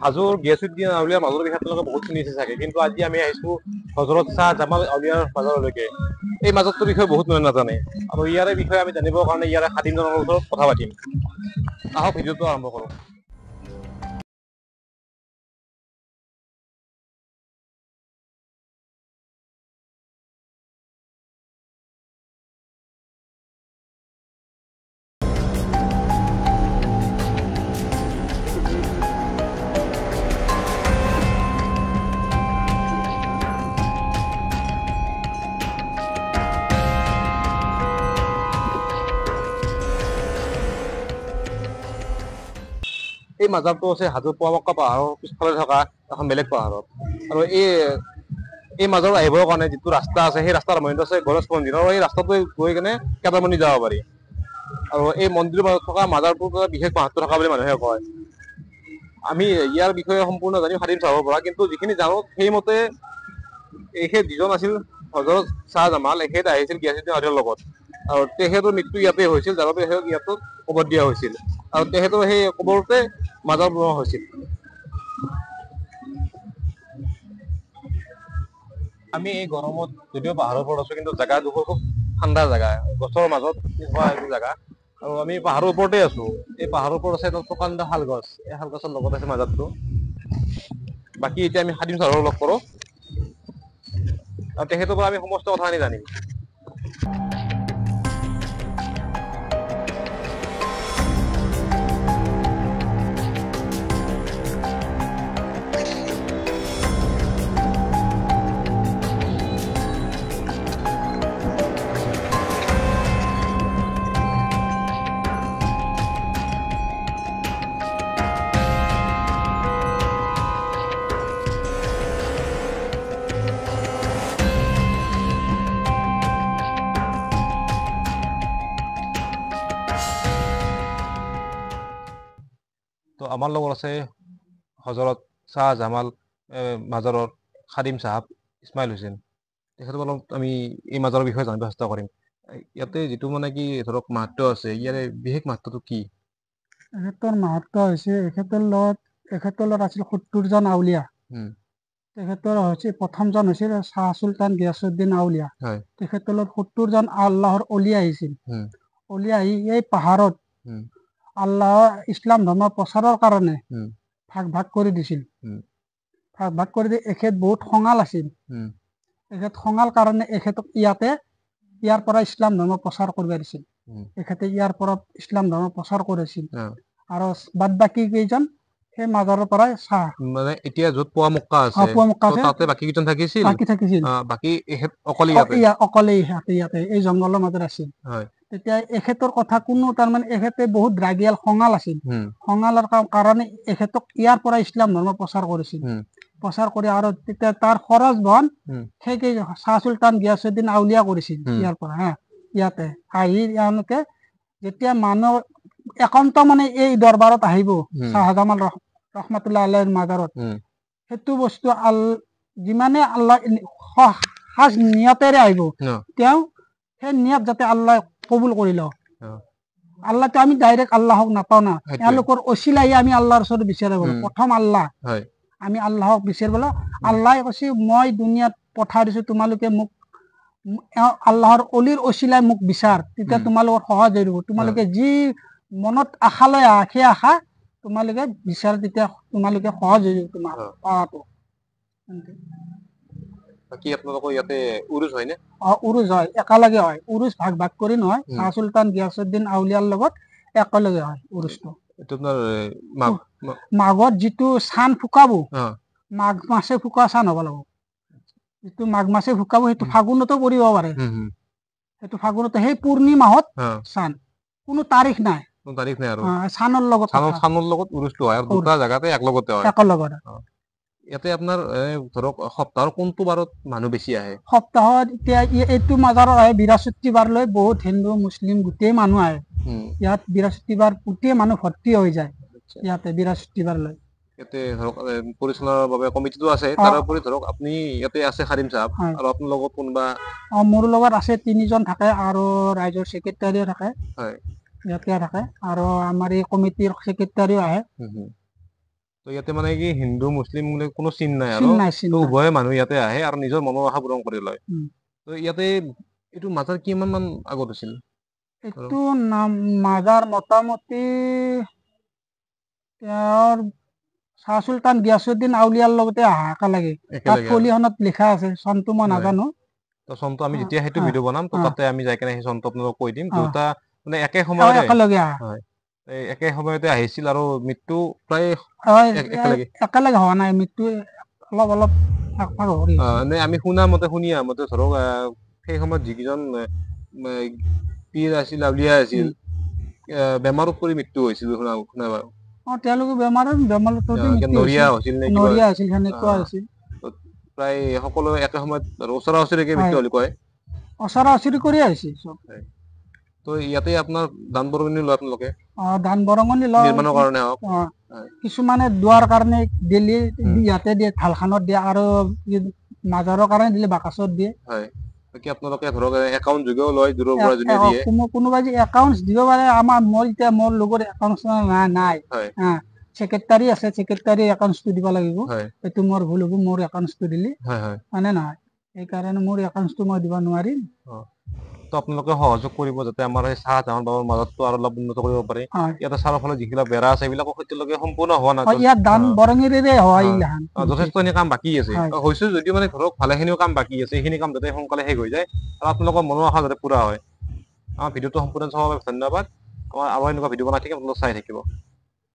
হাজোৰ গিয়াছুদ্দিন আউলিয়াৰ মাজৰ বিষয়ে আপোনালোকে বহুত শুনিছে চাগে, কিন্তু আজি আমি আহিছো হজৰত শ্বাহ জামাল আউলিয়াৰ মাজাৰলৈকে। এই মাজৰটোৰ বিষয়ে বহুত মানুহে নাজানে আৰু ইয়াৰে বিষয়ে আমি জানিবৰ কাৰণে ইয়াৰে খাদিমজনৰ ওচৰত কথা পাতিম। আহক ভিডিঅ'টো আৰম্ভ কৰোঁ। এই মাজাৰটো আছে হাজোৰ পুৱামক্কা পাহাৰৰ পিছফালে থকা এখন বেলেগ পাহাৰত। আৰু এই মাজাৰত আহিবৰ কাৰণে যিটো ৰাস্তা আছে, সেই ৰাস্তাৰ আৰম্ভণিত আছে গণেশ মন্দিৰ, আৰু এই ৰাস্তাটো গৈ কেনে কেদাৰমণি যাব পাৰি। আৰু এই মন্দিৰৰ মাজত থকা মাজাৰটোত বিশেষ মাহাত্ম্য থকা বুলি মানুহে কয়। আমি ইয়াৰ বিষয়ে সম্পূৰ্ণ জানিম খাদিম চাহাবৰ পৰা, কিন্তু যিখিনি জানো সেইমতে এখেত যিজন আছিল হজৰত শ্বাহ জামাল, এখেত আহিছিল গিয়াছুদ্দিন আউলিয়াৰ লগত। আৰু তেখেতৰ মৃত্যু ইয়াতে হৈছিল, যাৰ বাবে তেখেতক ইয়াতো কবৰ দিয়া হৈছিল। আৰু তেখেতৰ সেই কবৰতে মাজাৰ বনোৱা হৈছিল। আমি এই গৰমত যদিও পাহাৰৰ ওপৰত আছো, কিন্তু জেগাডোখৰ খুব ঠাণ্ডা জেগা, গছৰ মাজত হোৱা এইটো জেগা। আৰু আমি পাহাৰৰ ওপৰতে আছো। এই পাহাৰৰ ওপৰত আছে প্ৰকাণ্ড শাল গছ, এই শাল গছৰ লগত আছে মাজাৰটো। বাকী এতিয়া আমি খাদিম চাহাবক লগ কৰো আৰু তেখেতৰ পৰা আমি সমস্ত কথাখিনি জানিম। তো আমাৰ লগত আছে হজৰত শ্বাহ জামাল মাজাৰৰ খাদিম চাহাব ইছমাইল হুছেইন। তেখেতৰ অলপ আমি এই মাজাৰৰ বিষয়ে জানিব চেষ্টা কৰিম। ইয়াতে যিটো মানে কি ধৰক মাহাত্ম্য আছে, ইয়াৰে বিশেষ মাহাত্ম্যটো কি? এখেতৰ মাহাত্ম্য হৈছে এখেতৰ লগত আছিল ৭০জন আউলিয়া। তেখেতৰ হৈছে প্ৰথমজন হৈছিল শ্বাহ চুলতান গিয়াছুদ্দিন আউলিয়া। তেখেতৰ লগত ৭০জন আল্লাহৰ অলি আহিছিল। অলি আহি এই পাহাৰত আল্লাহৰ ইছলাম ধৰ্ম প্ৰচাৰৰ কাৰণে ভাগ ভাগ কৰি দিছিল। ভাগ ভাগ কৰি দি এখেত বহুত খঙাল আছিল। এখেত খঙাল কাৰণে এখেতক ইয়াৰ পৰা ইছলাম ধৰ্ম প্ৰচাৰ কৰিব দিছিল। এখেতে ইয়াৰ পৰা ইছলাম ধৰ্ম প্ৰচাৰ কৰিছিল। আৰু বাদ বাকী কেইজন সেই মাজাৰৰ পৰাই মানে এতিয়া য'ত পুৱামক্কা আছে, তাতে বাকী কেইজন থাকিছিল, বাকী এখেত অকলে ইয়াতে এই জংঘলৰ মাজত আছিল। তেতিয়া এখেতৰ কথা কোনো তাৰমানে এখেতে বহুত ৰাগিয়াল খঙাল আছিল। খঙালৰ কাৰণে এখেতক ইয়াৰ পৰা ইছলাম ধৰ্ম প্ৰচাৰ কৰিছিল। প্ৰচাৰ কৰি আৰু তেতিয়া তাৰ খৰচ বহন সেই শ্বাহ চুলতান গিয়াছুদ্দিন আউলিয়া কৰিছিল। ইয়াৰ পৰা ইয়াতে আহি তেওঁলোকে যেতিয়া মানুহ একান্ত মানে এই দৰবাৰত আহিব শ্বাহ জামাল ৰহমাতুল্লাহ আলাইহিৰ মাজাৰত, সেইটো বস্তু যিমানে আল্লাহ খাস নিয়তেৰে আহিব, তেওঁ সেই নিয়ত যাতে আল্লাহ কবুল কৰি লওঁ। আল্লাহটো আমি ডাইৰেক্ট আল্লাহক নাপাওঁ না, এওঁলোকৰ অচিলাই আমি আল্লাহৰ ওচৰত বিচাৰিব লাগিব। প্ৰথম আল্লাহ, আমি আল্লাহক বিচাৰিবলৈ আল্লাহে কৈছে মই দুনিয়াত পঠাই দিছো, তোমালোকে মোক আল্লাহৰ অলিৰ অচিলাই মোক বিচাৰ, তেতিয়া তোমালোকৰ সহজ হৈ যাব। তোমালোকে যি মনত আশা লৈ সেই আশা তোমালোকে বিচাৰ, তেতিয়া তোমালোকে সহজ হৈ যাব তোমাৰ পাৱাটো। বাকী আপোনালোকৰ ইয়াতে উৰুজ হয় নে? উৰুজ হয়, একেলগে হয়। উৰুজ ভাগ ভাগ কৰি নহয়, শ্বাহ চুলতান গিয়াছুদ্দিন আউলিয়াৰ লগত একেলগে হয় উৰুজটো। মাঘত যিটো চান ফুকাব, মাঘ মাছে ফুকা চান হ'ব লাগিব। যিটো মাঘ মাছে ফুকাব সেইটো ফাগুনতো কৰিব পাৰে। সেইটো ফাগুনতো সেই পূৰ্ণিমাহত চান, কোনো তাৰিখ নাই। চানৰ লগত উৰুজটো হয়, আৰু দুটা জাগাতে একেলগতে হয়। ইয়াতে আপোনাৰ ধৰক সপ্তাহৰ কোনটো বাৰত মানুহ বেছি আহে? সপ্তাহত এতিয়া এইটো মাজাৰত আহে বৃহস্পতিবাৰলৈ বহুত হিন্দু মুছলিম গোটেই মানুহ আহে। ইয়াত বৃহস্পতিবাৰ গোটেই মানুহ ভৰ্তি হৈ যায় ইয়াতে বৃহস্পতিবাৰলৈ। ইয়াতে ধৰক পৰিচালনাৰ বাবে কমিটিটো আছে, তাৰোপৰি ধৰক আপুনি ইয়াতে আছে খাদিম চাহাব, আৰু আপোনাৰ লগত কোনোবা? মোৰ লগত আছে 3জন থাকে, আৰু ৰাইজৰ ছেক্ৰেটাৰীও থাকে ইয়াতে থাকে, আৰু আমাৰ এই কমিটিৰ ছেক্ৰেটাৰীও আহে। তো ইয়াতে মানে কি হিন্দু মুছলিম বুলি কোনো চিন নাই চিন আৰু নাই চিন তো নাই উভয়ে মানুহ ইয়াতে আহে আৰু নিজৰ মনৰ আশা পূৰণ কৰি লয় উম। তো ইয়াতে এইটো মাজাৰ কিমান মান আগত হৈছিল এইটো নাম মাজাৰ মোটামুটি তেওঁৰ শাহ চুলতান গিয়াছুদ্দিন আউলিয়াৰ লগতে অহা একেলগে তাত একেলগে আৰু ফলিখনত লিখা আছে চনটো মই হয় নাজানো তো চনটো আমি অ যেতিয়া সেইটো অ ভিডিঅ' বনাম তো অ তাতে আমি যাই কেনে সেই চনটো আপোনালোকক কৈ দিম অ দুটা মানে একে সময়তে একেলগে আহা হয় একে সময়তে আহিছিল আৰু মৃত্যু প্ৰায় একেলগে একেলগে হোৱা নাই মৃত্যু অলপ অলপ ভাগ ভাগ কৰি আছে নে আমি শুনা মতে শুনি অহা মতে ধৰক সেই সময়ত যিকেইজন পীৰ আছিল আউলিয়া আছিল উম। বেমাৰত পৰি মৃত্যু হৈছিল শুনা বাৰু তেওঁলোকে বেমাৰতে মৃত্যু নৰিয়া হৈছিল হৈছিল নে কিবা নৰিয়া হৈছিল সেনেকুৱা আহ, হৈছিল প্ৰায় সকলোৱে একে সময়ত আৰু ওচৰা ওচৰিকে হয় মৃত্যু বুলি কয় ওচৰা ওচৰি কৰি আহিছিল চব তো ইয়াতে আপোনাৰ দান বৰঙণি লয় আপোনালোকে দান বৰঙণি লয় নিৰ্মাণৰ কাৰণে হওক কিছুমানে দুৱাৰ কাৰণে দিলে উম, ইয়াতে দিয়ে ঢালখানত দিয়ে আৰু মাজাৰৰ কাৰণে দিলে বাকাচত দিয়ে হয় বাকী আপোনালোকে ধৰক একাউণ্ট যোগেও লয় দূৰৰ পৰা যোনে দিয়ে কোনোবাই যে একাউণ্ট দিব পাৰে মোৰ লগত একাউণ্ট নাই হয় ছেক্ৰেটাৰী আছে ছেক্ৰেটাৰী একাউণ্টটো দিব লাগিব হয় এইটো মোৰ ভুল হ'ব মোৰ একাউণ্টটো দিলে হয় হয় মানে নহয় সেইকাৰণে মোৰ একাউণ্টটো মই দিব নোৱাৰিম তো আপোনালোকে সহযোগ কৰিব যাতে আমাৰ এই চাহ ডাঙৰ ডাঙৰ মাজতটো আৰু অলপ উন্নত কৰিব পাৰে হয় ইয়াতে চাৰিওফালে যিবিলাক বেৰা আছে এইবিলাকো এতিয়ালৈকে সম্পূৰ্ণ হোৱা নাই ইয়াত দান বৰঙিৰে হয় এইগিলাখান যথেষ্টখিনি কাম বাকী আছে হয় হৈছে যদিও মানে ধৰক ভালেখিনিও কাম বাকী আছে এইখিনি কাম যাতে সোনকালে শেষ হৈ যায় আৰু আপোনালোকৰ মনৰ আশা যাতে পুৰা হয় আমাৰ ভিডিঅ'টো সম্পূৰ্ণ চাবৰ বাবে ধন্যবাদ আমাৰ আৰু এনেকুৱা ভিডিঅ' বনাই থাকিম আপোনালোক চাই থাকিব